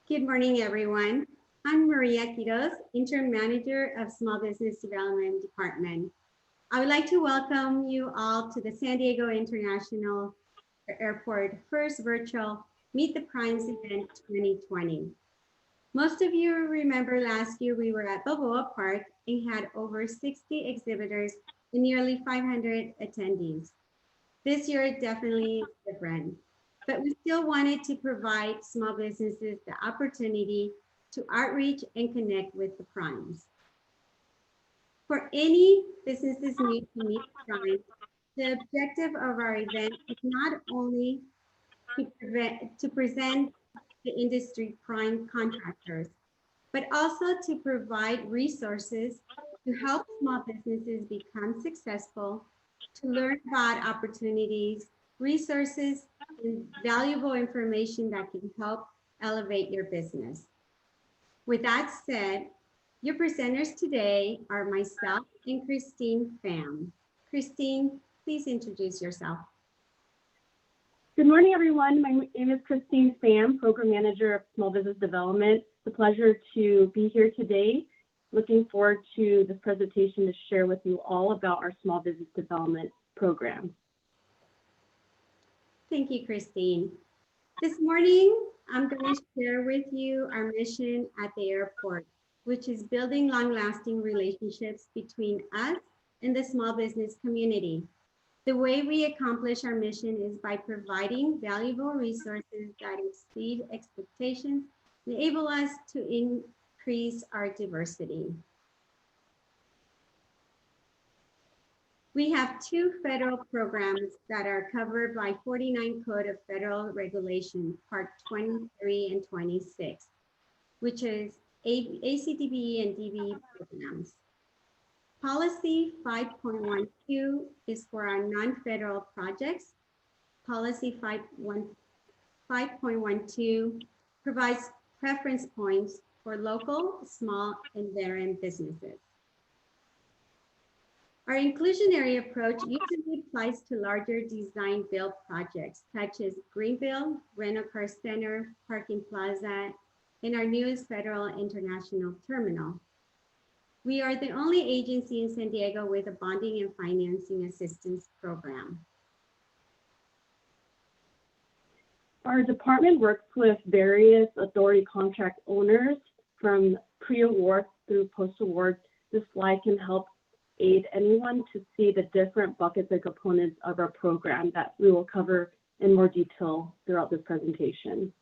Good morning, everyone. I'm Maria Quiroz, Interim Manager of Small Business Development Department. I would like to welcome you all to the San Diego International Airport first virtual Meet the Primes event 2020. Most of you remember last year we were at Balboa Park and had over 60 exhibitors and nearly 500 attendees. This year definitely is different, but we still wanted to provide small businesses the opportunity to outreach and connect with the primes. For any businesses new to meet the primes, the objective of our event is not only to present the industry prime contractors, but also to provide resources to help small businesses become successful, to learn about opportunities, resources, and valuable information that can help elevate your business. With that said, your presenters today are myself and Christine Pham. Christine, please introduce yourself. Good morning, everyone. My name is Christine Pham, Program Manager of Small Business Development. It's a pleasure to be here today. Looking forward to this presentation to share with you all about our Small Business Development Program. Thank you, Christine. This morning, I'm going to share with you our mission at the airport, which is building long-lasting relationships between us and the small business community. The way we accomplish our mission is by providing valuable resources that exceed expectations, enable us to increase our diversity. We have two federal programs that are covered by 49 Code of Federal Regulations, Part 23 and 26, which is ACDBE and DBE programs. Policy 5.12 is for our non-federal projects. Policy 5.12 provides preference points for local, small, and veteran businesses. Our inclusionary approach usually applies to larger design build projects such as Greenville, Rental Car Center, Parking Plaza, and our newest Federal International Terminal. We are the only agency in San Diego with a bonding and financing assistance program. Our department works with various authority contract owners from pre-award through post-award. This slide can help aid anyone to see the different buckets and components of our program that we will cover in more detail throughout this presentation.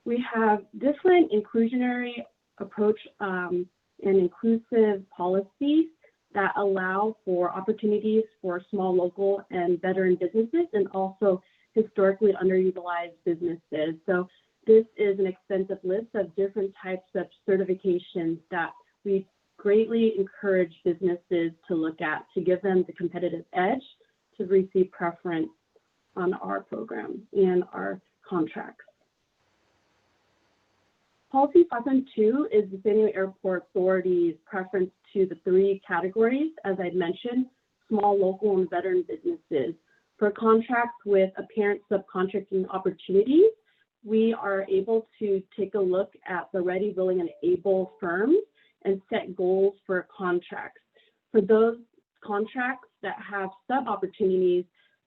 We have different inclusionary approach and inclusive policies that allow for opportunities for small local and veteran businesses and also historically underutilized businesses. So this is an extensive list of different types of certifications that we greatly encourage businesses to look at to give them the competitive edge to receive preference on our program and our contracts. Policy 5.2 is the San Diego Airport Authority's preference to the three categories, as I mentioned, small, local, and veteran businesses. For contracts with apparent subcontracting opportunities, we are able to take a look at the ready, willing, and able firms and set goals for contracts. For those contracts that have sub-opportunities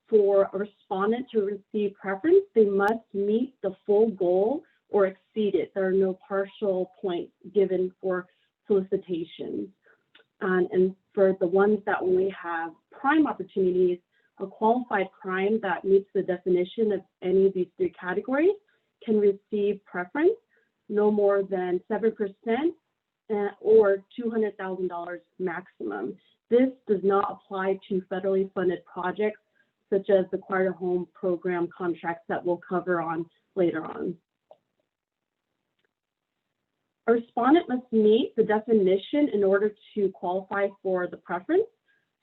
for a respondent to receive preference, they must meet the full goal or exceed it. There are no partial points given for solicitations. And for the ones that only have prime opportunities, a qualified prime that meets the definition of any of these three categories can receive preference no more than 7% or $200,000 maximum. This does not apply to federally funded projects such as the Acquire a Home program contracts that we'll cover on later on. A respondent must meet the definition in order to qualify for the preference.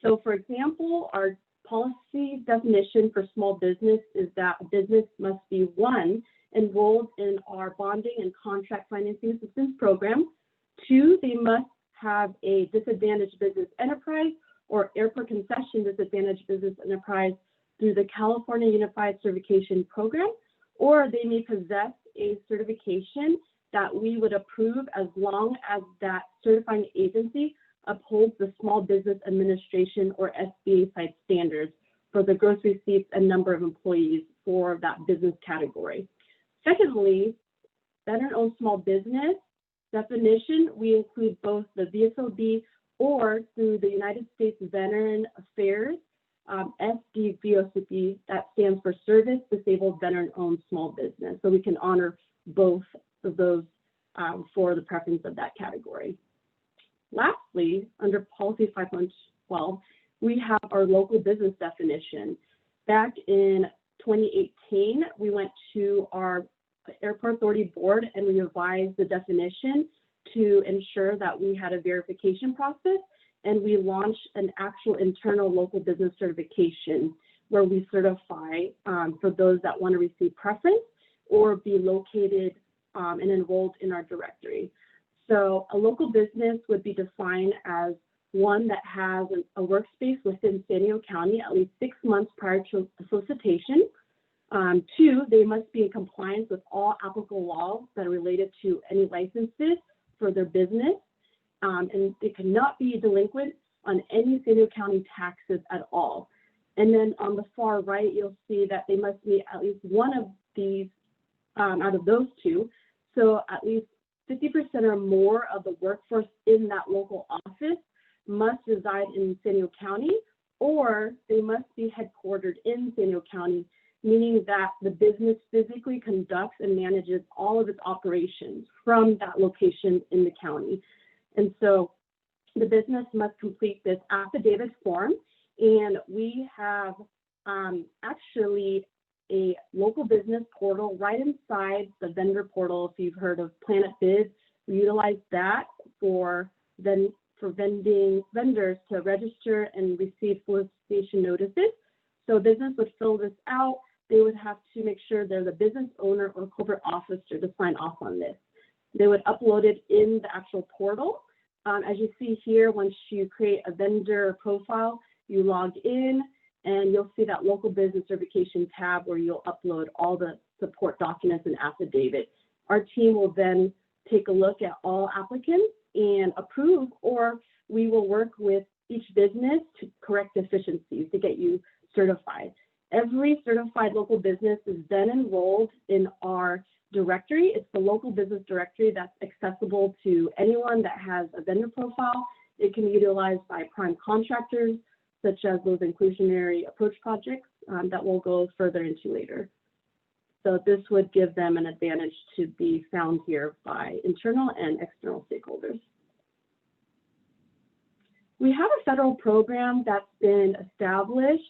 So for example, our policy definition for small business is that a business must be 1, enrolled in our bonding and contract financing assistance program. 2, they must have a disadvantaged business enterprise or airport concession disadvantaged business enterprise through the California Unified Certification Program, or they may possess a certification that we would approve as long as that certifying agency upholds the Small Business Administration or SBA site standards for the gross receipts and number of employees for that business category. Secondly, veteran-owned small business definition, we include both the VSOB or through the United States Veteran Affairs, SDVOCB, that stands for Service Disabled Veteran-Owned Small Business. So we can honor both of those for the preference of that category. Lastly, under Policy 5.12, we have our local business definition. Back in 2018, we went to our Airport Authority Board and we revised the definition to ensure that we had a verification process, and we launched an actual internal local business certification where we certify for those that want to receive preference or be located and enrolled in our directory. So a local business would be defined as one that has a workspace within San Diego County at least 6 months prior to solicitation. 2, they must be in compliance with all applicable laws that are related to any licenses for their business, and they cannot be delinquent on any San Diego County taxes at all. And then on the far right, you'll see that they must meet at least one of these out of those 2. So at least 50% or more of the workforce in that local office must reside in San Diego County, or they must be headquartered in San Diego County, meaning that the business physically conducts and manages all of its operations from that location in the county. And so the business must complete this affidavit form, and we have actually a local business portal right inside the vendor portal. If you've heard of Planet Biz, we utilize that for vendors to register and receive solicitation notices. So business would fill this out. They would have to make sure they're the business owner or corporate officer to sign off on this. They would upload it in the actual portal. As you see here, once you create a vendor profile, you log in and you'll see that local business certification tab where you'll upload all the support documents and affidavit. Our team will then take a look at all applicants and approve, or we will work with each business to correct deficiencies to get you certified. Every certified local business is then enrolled in our directory. It's the local business directory that's accessible to anyone that has a vendor profile. It can be utilized by prime contractors, such as those inclusionary approach projects that we'll go further into later. So this would give them an advantage to be found here by internal and external stakeholders. We have a federal program that's been established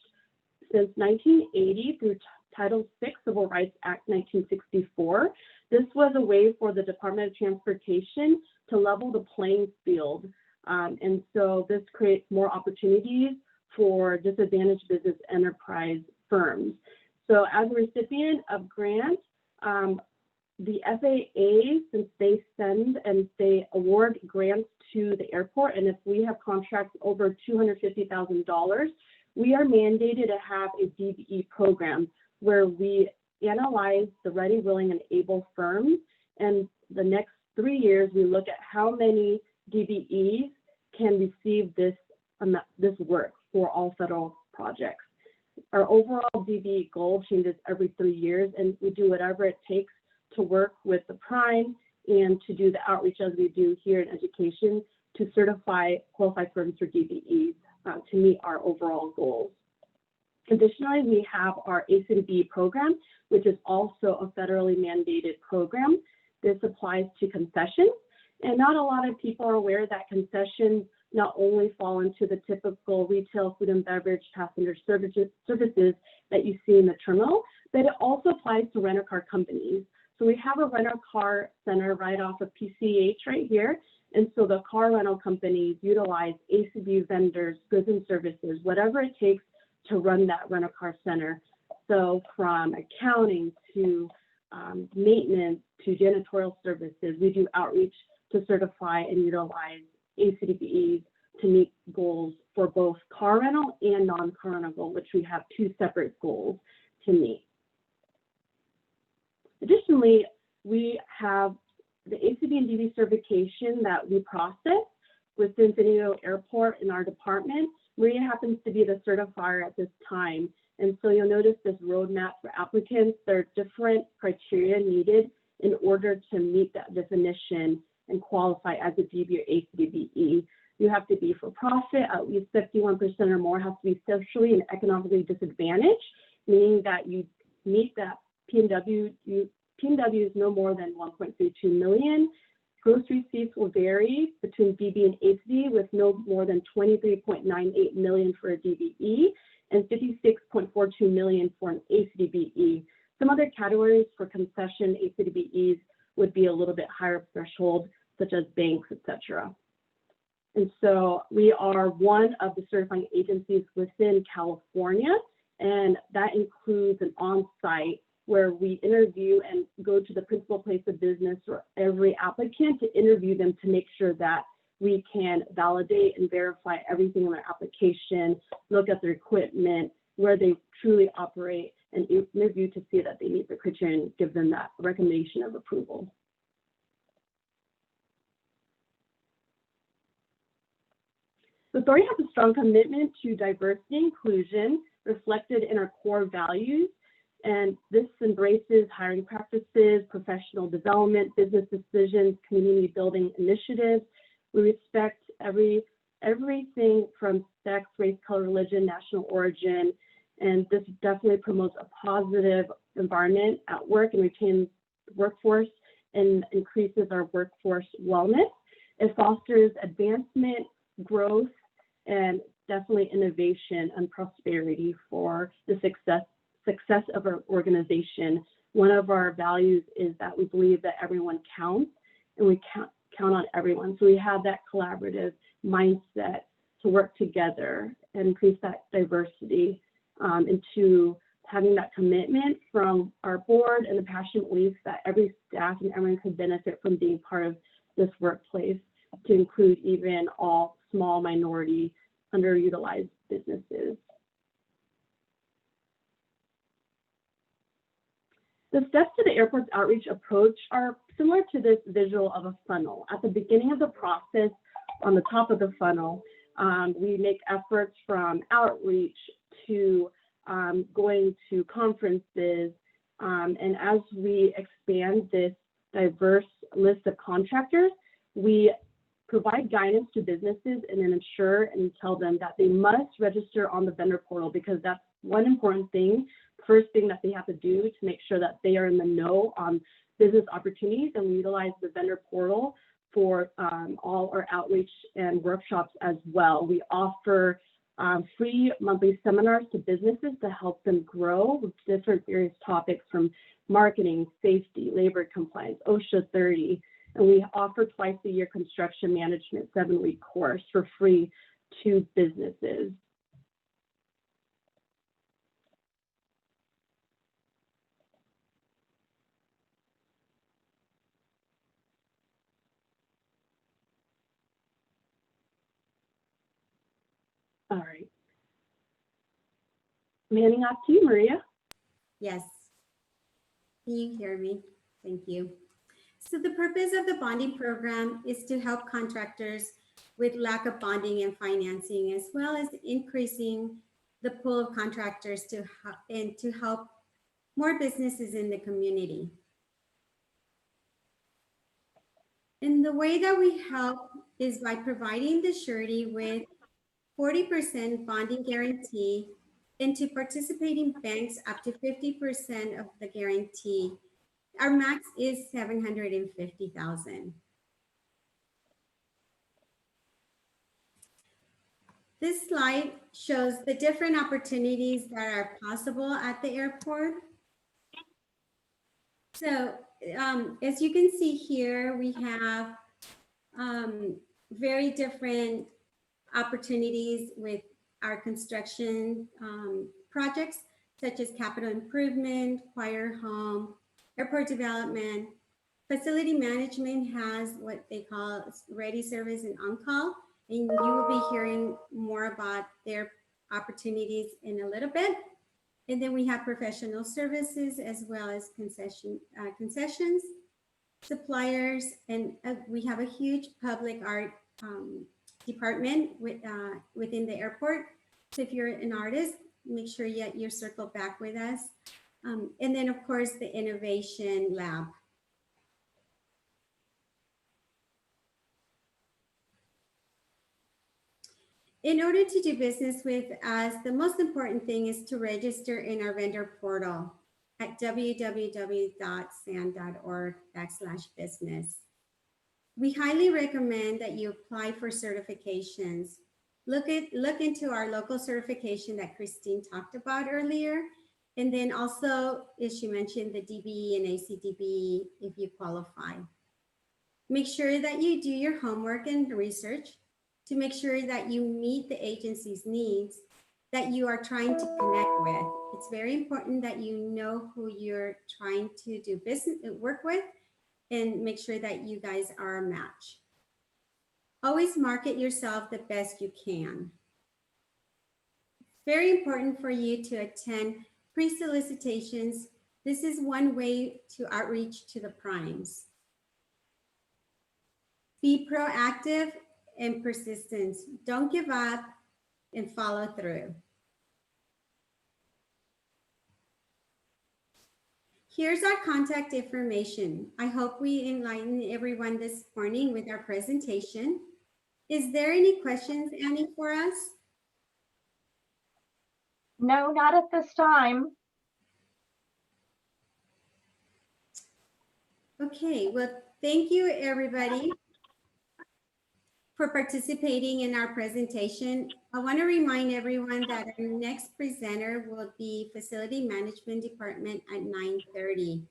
since 1980 through Title VI Civil Rights Act 1964. This was a way for the Department of Transportation to level the playing field. And so this creates more opportunities for disadvantaged business enterprise firms. So as a recipient of grants, the FAA, since they send and they award grants to the airport, and if we have contracts over $250,000, we are mandated to have a DBE program where we analyze the ready, willing, and able firms. And the next 3 years, we look at how many DBEs can receive this work for all federal projects. Our overall DBE goal changes every 3 years, and we do whatever it takes to work with the prime and to do the outreach as we do here in education to certify qualified firms for DBEs to meet our overall goals. Additionally, we have our ACDB program, which is also a federally mandated program. This applies to concessions, and not a lot of people are aware that concessions not only fall into the typical retail, food and beverage, passenger services that you see in the terminal, but it also applies to rental car companies. So we have a rental car center right off of PCH right here. And so the car rental companies utilize ACB vendors, goods and services, whatever it takes to run that rental car center. So from accounting to maintenance to janitorial services, we do outreach to certify and utilize ACDBEs to meet goals for both car rental and non-car rental, which we have 2 separate goals to meet. Additionally, we have the ACB and DB certification that we process within San Diego Airport in our department. Maria happens to be the certifier at this time. And so you'll notice this roadmap for applicants. There are different criteria needed in order to meet that definition and qualify as a DB or ACDBE. You have to be for profit, at least 51% or more have to be socially and economically disadvantaged, meaning that you meet that PNW is no more than 1.32 million. Gross receipts will vary between DB and ACD with no more than 23.98 million for a DBE and 56.42 million for an ACDBE. Some other categories for concession ACDBEs would be a little bit higher threshold, such as banks, etc. And so we are one of the certifying agencies within California, and that includes an on-site where we interview and go to the principal place of business for every applicant to interview them to make sure that we can validate and verify everything in their application, look at their equipment, where they truly operate, and interview to see that they meet the criteria and give them that recommendation of approval. The authority has a strong commitment to diversity and inclusion reflected in our core values, and this embraces hiring practices, professional development, business decisions, community building initiatives. We respect everything from sex, race, color, religion, national origin, and this definitely promotes a positive environment at work and retains the workforce and increases our workforce wellness. It fosters advancement, growth, and definitely innovation and prosperity for the success of our organization. One of our values is that we believe that everyone counts, and we count on everyone. So we have that collaborative mindset to work together and increase that diversity into having that commitment from our board and the passionate belief that every staff and everyone can benefit from being part of this workplace, to include even all small minority underutilized businesses. The steps to the airport's outreach approach are similar to this visual of a funnel. At the beginning of the process, on the top of the funnel, we make efforts from outreach to going to conferences. And as we expand this diverse list of contractors, we provide guidance to businesses and then ensure and tell them that they must register on the vendor portal, because that's one important thing. First thing that they have to do to make sure that they are in the know on business opportunities, and we utilize the vendor portal for all our outreach and workshops as well. We offer free monthly seminars to businesses to help them grow with different various topics from marketing, safety, labor compliance, OSHA 30, and we offer twice a year construction management 7-week course for free to businesses. All right. Manning, off to you, Maria. Yes. Can you hear me? Thank you. So the purpose of the bonding program is to help contractors with lack of bonding and financing, as well as increasing the pool of contractors to help more businesses in the community. And the way that we help is by providing the surety with 40% bonding guarantee, and to participating banks up to 50% of the guarantee. Our max is $750,000. This slide shows the different opportunities that are possible at the airport. So as you can see here, we have very different opportunities with our construction projects, such as capital improvement, choir home, airport development. Facility management has what they call ready service and on-call, and you will be hearing more about their opportunities in a little bit. And then we have professional services as well as concessions. suppliers, and we have a huge public art department within the airport. So if you're an artist, make sure you circle back with us. And then, of course, the Innovation Lab. In order to do business with us, the most important thing is to register in our vendor portal at www.san.org/business. We highly recommend that you apply for certifications. Look into our local certification that Christine talked about earlier. And then also, as she mentioned, the DBE and ACDBE if you qualify. Make sure that you do your homework and research to make sure that you meet the agency's needs that you are trying to connect with. It's very important that you know who you're trying to do business work with and make sure that you guys are a match. Always market yourself the best you can. Very important for you to attend pre-solicitations. This is one way to outreach to the primes. Be proactive and persistent. Don't give up and follow through. Here's our contact information. I hope we enlightened everyone this morning with our presentation. Is there any questions, Annie, for us? No, not at this time. Okay, well, thank you everybody for participating in our presentation. I want to remind everyone that our next presenter will be Facility Management Department at 9:30.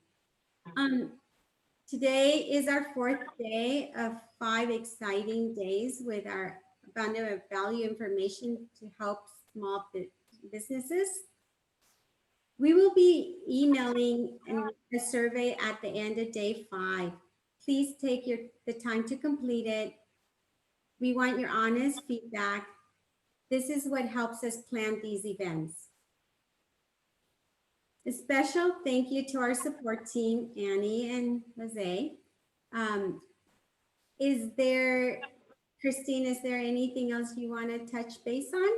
Today is our 4th day of 5 exciting days with our bundle of value information to help small businesses. We will be emailing a survey at the end of day 5. Please take the time to complete it. We want your honest feedback. This is what helps us plan these events. A special thank you to our support team, Annie and Jose. Christine, is there anything else you want to touch base on?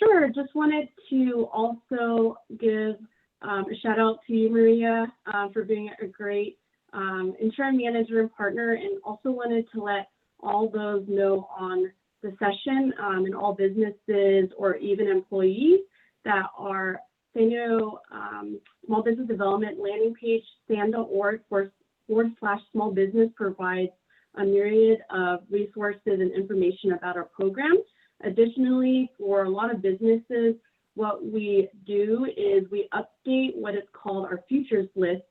Sure, just wanted to also give a shout out to you, Maria, for being a great interim manager and partner, and also wanted to let all those know on the session and all businesses or even employees that our San Diego Small Business Development landing page, san.org/small business, provides a myriad of resources and information about our program. Additionally, for a lot of businesses, what we do is we update what is called our futures list.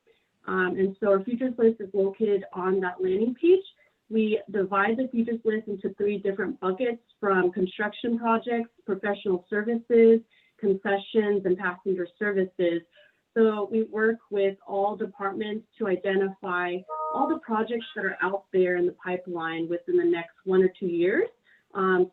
And so our futures list is located on that landing page. We divide the futures list into 3 different buckets, from construction projects, professional services, concessions, and passenger services. So we work with all departments to identify all the projects that are out there in the pipeline within the next 1 or 2 years.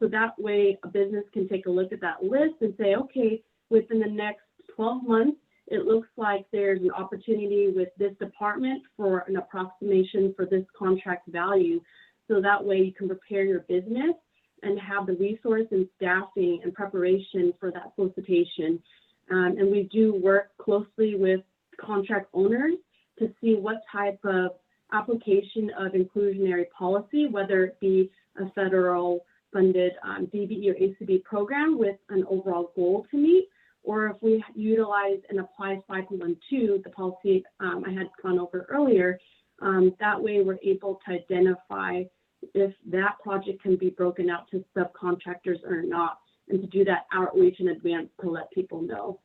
So that way a business can take a look at that list and say, okay, within the next 12 months, it looks like there's an opportunity with this department for an approximation for this contract value. So that way you can prepare your business and have the resource and staffing and preparation for that solicitation. And we do work closely with contract owners to see what type of application of inclusionary policy, whether it be a federal funded DBE or ACB program with an overall goal to meet, or if we utilize and apply 512, the policy I had gone over earlier. That way we're able to identify if that project can be broken out to subcontractors or not, and to do that outreach in advance to let people know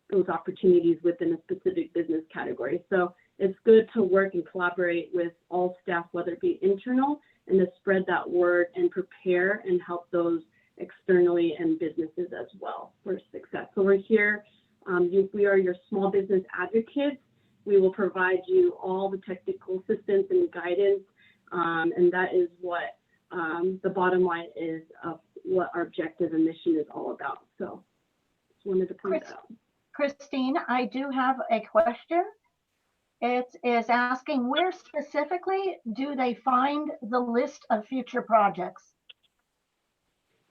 those opportunities within a specific business category. So it's good to work and collaborate with all staff, whether it be internal, and to spread that word and prepare and help those externally and businesses as well for success. So we're here, we are your small business advocates. We will provide you all the technical assistance and guidance, and that is what the bottom line is of what our objective and mission is all about. So just wanted to point that out. Christine, I do have a question. It is asking where specifically do they find the list of future projects?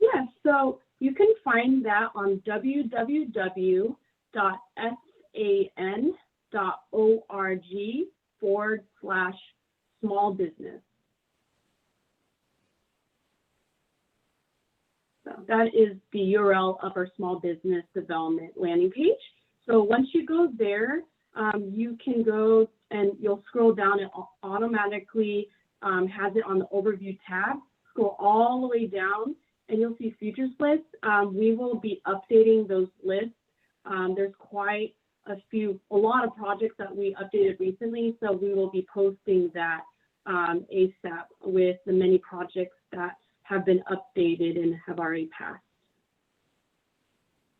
Yeah, so you can find that on www.san.org/small business. So that is the URL of our small business development landing page. So once you go there, you can go and you'll scroll down. It automatically has it on the overview tab. Scroll all the way down and you'll see futures lists. We will be updating those lists. There's quite a lot of projects that we updated recently, so we will be posting that ASAP with the many projects that have been updated and have already passed.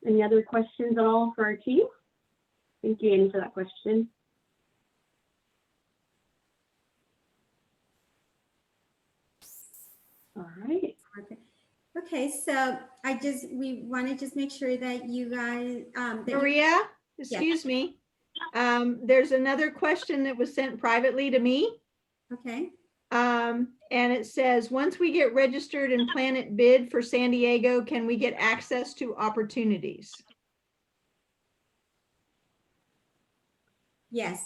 Any other questions at all for our team? Thank you, Annie, for that question. All right. Okay, so we want to just make sure that you guys. Maria, excuse me. There's another question that was sent privately to me. Okay. And it says, once we get registered and Planet bid for San Diego, can we get access to opportunities? Yes.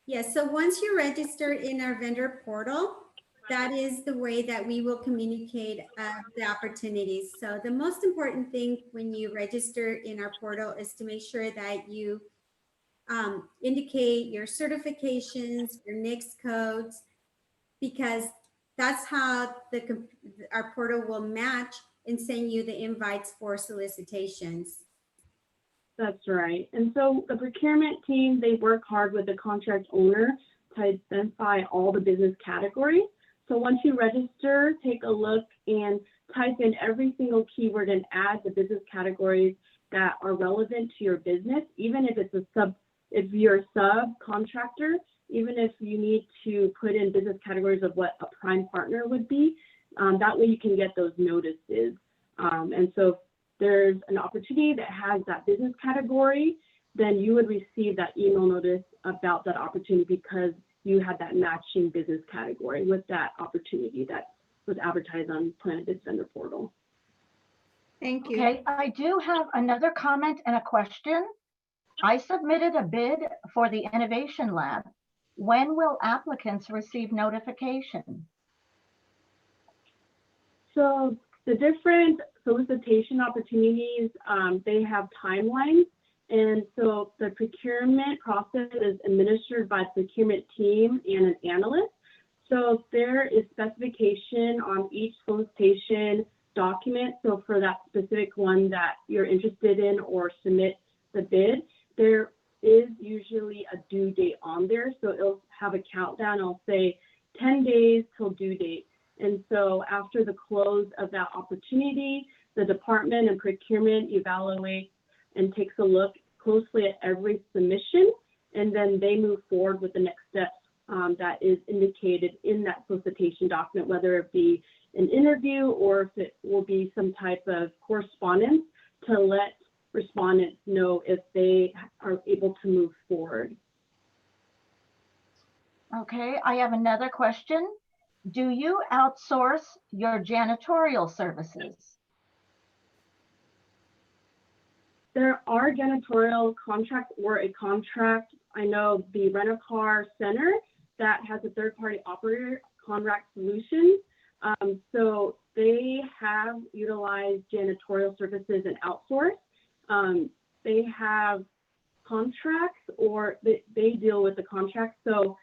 Yes. So once you're registered in our vendor portal, that is the way that we will communicate the opportunities. So the most important thing when you register in our portal is to make sure that you indicate your certifications, your NAICS codes, because that's how our portal will match and send you the invites for solicitations. That's right. And so the procurement team, they work hard with the contract owner to identify all the business categories. So once you register, take a look and type in every single keyword and add the business categories that are relevant to your business, even if it's if you're a subcontractor, even if you need to put in business categories of what a prime partner would be, that way you can get those notices. And so if there's an opportunity that has that business category, then you would receive that email notice about that opportunity because you had that matching business category with that opportunity that was advertised on Planet Bid's vendor portal. Thank you. Okay, I do have another comment and a question. I submitted a bid for the Innovation Lab. When will applicants receive notification? So the different solicitation opportunities, they have timelines. And so the procurement process is administered by the procurement team and an analyst. So there is specification on each solicitation document. So for that specific one that you're interested in or submit the bid, there is usually a due date on there. So it'll have a countdown. It'll say 10 days till due date. And so after the close of that opportunity, the department and procurement evaluates and takes a look closely at every submission, and then they move forward with the next steps that is indicated in that solicitation document, whether it be an interview or if it will be some type of correspondence to let respondents know if they are able to move forward. Okay, I have another question. Do you outsource your janitorial services? There are janitorial contracts or a contract. I know the Rent-A-Car Center that has a third-party operator, Contract Solutions. So they have utilized janitorial services and outsourced. They have contracts or they deal with the contract. So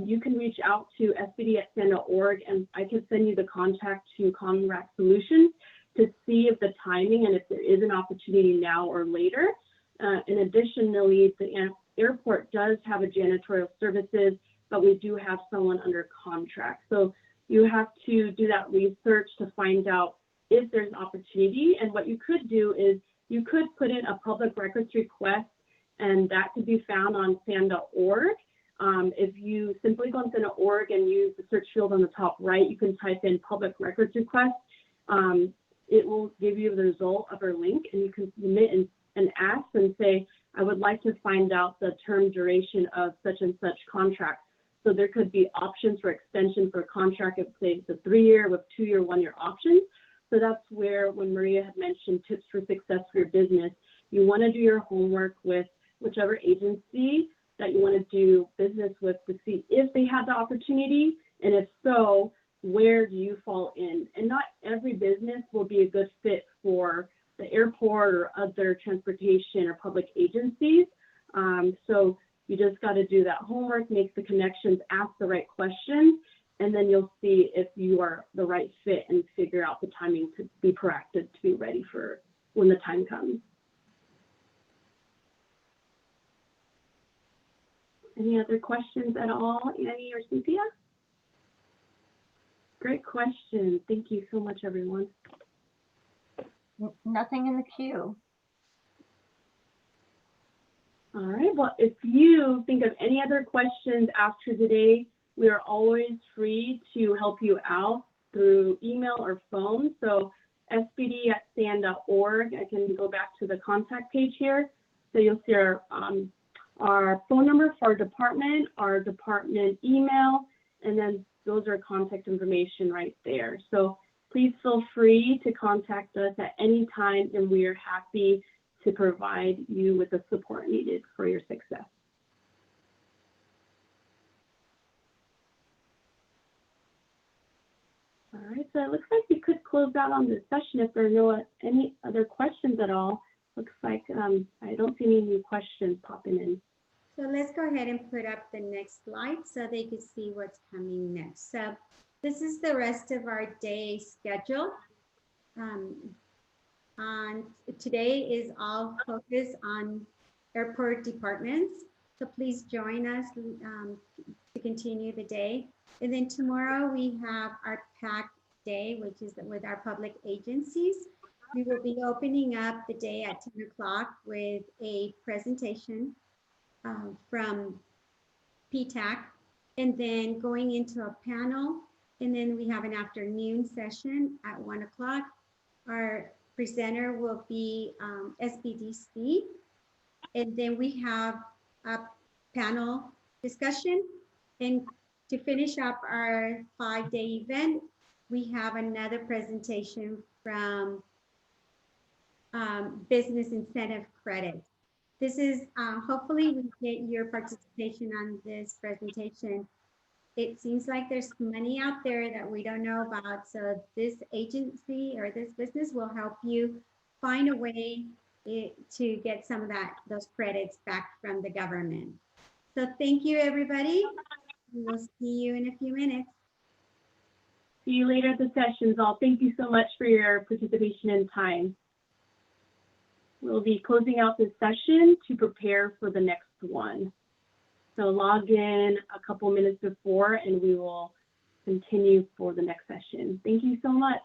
you can reach out to spd@san.org and I can send you the contact to Contract Solutions to see if the timing and if there is an opportunity now or later. And additionally, the airport does have a janitorial services, but we do have someone under contract. So you have to do that research to find out if there's an opportunity. And what you could do is you could put in a public records request, and that could be found on san.org. If you simply go on san.org and use the search field on the top right, you can type in public records request. It will give you the result of our link, and you can submit and ask and say, I would like to find out the term duration of such and such contract. So there could be options for extension for a contract of say it's a 3-year with 2-year, 1-year options. So that's where when Maria had mentioned tips for success for your business, you want to do your homework with whichever agency that you want to do business with to see if they have the opportunity, and if so, where do you fall in? And not every business will be a good fit for the airport or other transportation or public agencies. So you just got to do that homework, make the connections, ask the right questions, and then you'll see if you are the right fit and figure out the timing to be proactive, to be ready for when the time comes. Any other questions at all, Annie or Cynthia? Great question. Thank you so much, everyone. Nothing in the queue. All right, well, if you think of any other questions after today, we are always free to help you out through email or phone. So sbd@san.org, I can go back to the contact page here. So you'll see our phone number for our department email, and then those are contact information right there. So please feel free to contact us at any time, and we are happy to provide you with the support needed for your success. All right, so it looks like we could close out on this session if there are no any other questions at all. Looks like I don't see any new questions popping in. So let's go ahead and put up the next slide so they can see what's coming next. So this is the rest of our day schedule. And today is all focused on airport departments. So please join us to continue the day. And then tomorrow we have our PAC day, which is with our public agencies. We will be opening up the day at 10 o'clock with a presentation from PTAC, and then going into a panel. And then we have an afternoon session at 1 o'clock. Our presenter will be SBDC. And then we have a panel discussion. And to finish up our 5-day event, we have another presentation from Business Incentive Credit. This is hopefully we get your participation on this presentation. It seems like there's money out there that we don't know about. So this agency or this business will help you find a way to get some of those credits back from the government. So thank you, everybody. We'll see you in a few minutes. See you later at the sessions all. Thank you so much for your participation and time. We'll be closing out this session to prepare for the next one. So log in a couple minutes before and we will continue for the next session. Thank you so much.